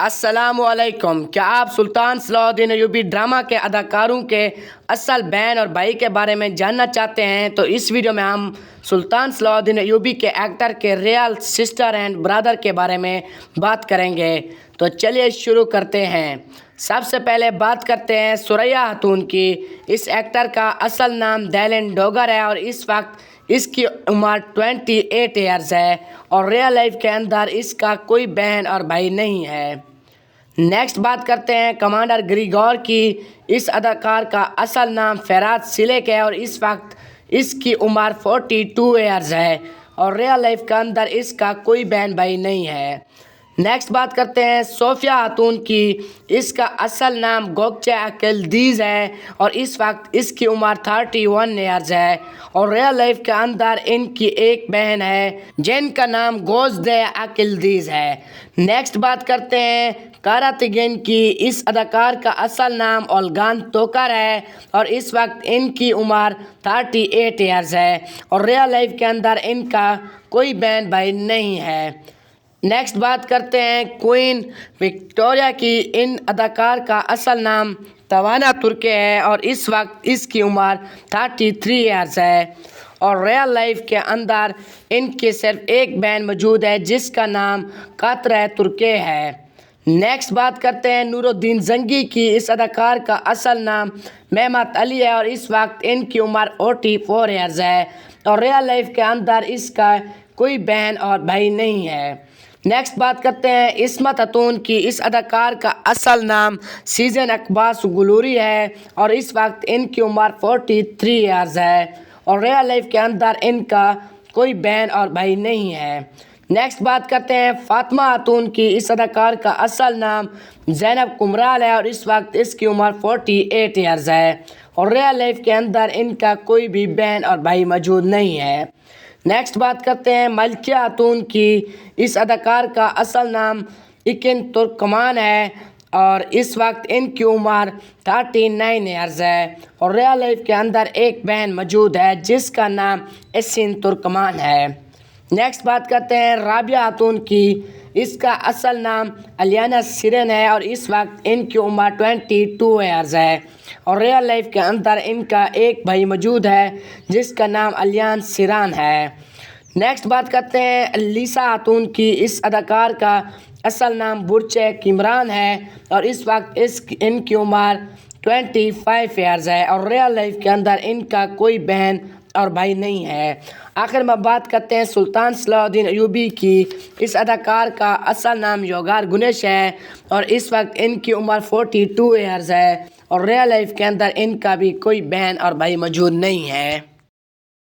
السلام علیکم۔ کیا آپ سلطان صلاح الدین ایوبی ڈرامہ کے اداکاروں کے اصل بہن اور بھائی کے بارے میں جاننا چاہتے ہیں تو اس ویڈیو میں ہم سلطان صلاح الدین ایوبی کے ایکٹر کے ریئل سسٹر اینڈ برادر کے بارے میں بات کریں گے۔ تو چلیے شروع کرتے ہیں۔ سب سے پہلے بات کرتے ہیں ثریا خاتون کی۔ اس ایکٹر کا اصل نام دیلن ڈوگر ہے اور اس وقت اس کی عمر 28 ایئرز ہے اور ریئل لائف کے اندر اس کا کوئی بہن اور بھائی نہیں ہے۔ نیکسٹ بات کرتے ہیں کمانڈر گریگور کی۔ اس اداکار کا اصل نام فرات سلیک ہے اور اس وقت اس کی عمر 42 ایئرز ہے اور ریئل لائف کے اندر اس کا کوئی بہن بھائی نہیں ہے۔ نیکسٹ بات کرتے ہیں صوفیہ خاتون کی۔ اس کا اصل نام گوکچے اکیلدیز ہے اور اس وقت اس کی عمر 31 ایئرز ہے اور ریئل لائف کے اندر ان کی ایک بہن ہے جن کا نام گوزدے اکیلدیز ہے۔ نیکسٹ بات کرتے ہیں کاراتگین کی۔ اس اداکار کا اصل نام اولگان توکر ہے اور اس وقت ان کی عمر 38 ایئرز ہے اور ریئل لائف کے اندر ان کا کوئی بہن بھائی نہیں ہے۔ نیکسٹ بات کرتے ہیں کوئین وکٹوریہ کی۔ ان اداکار کا اصل نام توانا ترکے ہے اور اس وقت اس کی عمر 33 ایئرز ہے اور ریئل لائف کے اندر ان کی صرف ایک بہن موجود ہے جس کا نام قطرہ ترکے ہے۔ نیکسٹ بات کرتے ہیں نور الدین زنگی کی۔ اس اداکار کا اصل نام مہمت علی ہے اور اس وقت ان کی عمر 44 ایئرز ہے اور ریئل لائف کے اندر اس کا کوئی بہن اور بھائی نہیں ہے۔ نیکسٹ بات کرتے ہیں عصمت خاتون کی۔ اس اداکار کا اصل نام سیزن اقباس گلوری ہے اور اس وقت ان کی عمر 43 ایئرز ہے اور ریئل لائف کے اندر ان کا کوئی بہن اور بھائی نہیں ہے۔ نیکسٹ بات کرتے ہیں فاطمہ خاتون کی۔ اس اداکار کا اصل نام زینب کمرال ہے اور اس وقت اس کی عمر 48 ایئرز ہے اور ریئل لائف کے اندر ان کا کوئی بھی بہن اور بھائی موجود نہیں ہے۔ نیکسٹ بات کرتے ہیں ملکیہ خاتون کی۔ اس اداکار کا اصل نام اکن ترکمان ہے اور اس وقت ان کی عمر 39 ایئرز ہے اور ریئل لائف کے اندر ایک بہن موجود ہے جس کا نام اسین ترکمان ہے۔ نیکسٹ بات کرتے ہیں رابعہ خاتون کی۔ اس کا اصل نام الیانا سیرن ہے اور اس وقت ان کی عمر 22 ایئرز ہے اور ریئل لائف کے اندر ان کا ایک بھائی موجود ہے جس کا نام الیان سیران ہے۔ نیکسٹ بات کرتے ہیں لیسا خاتون کی۔ اس اداکار کا اصل نام برچے کمران ہے اور اس وقت ان کی عمر 25 ایئرز ہے اور ریئل لائف کے اندر ان کا کوئی بہن اور بھائی نہیں ہے۔ آخر میں بات کرتے ہیں سلطان صلاح الدین ایوبی کی۔ اس اداکار کا اصل نام یوگار گنیش ہے اور اس وقت ان کی عمر 42 ایئرز ہے اور ریئل لائف کے اندر ان کا بھی کوئی بہن اور بھائی موجود نہیں ہے۔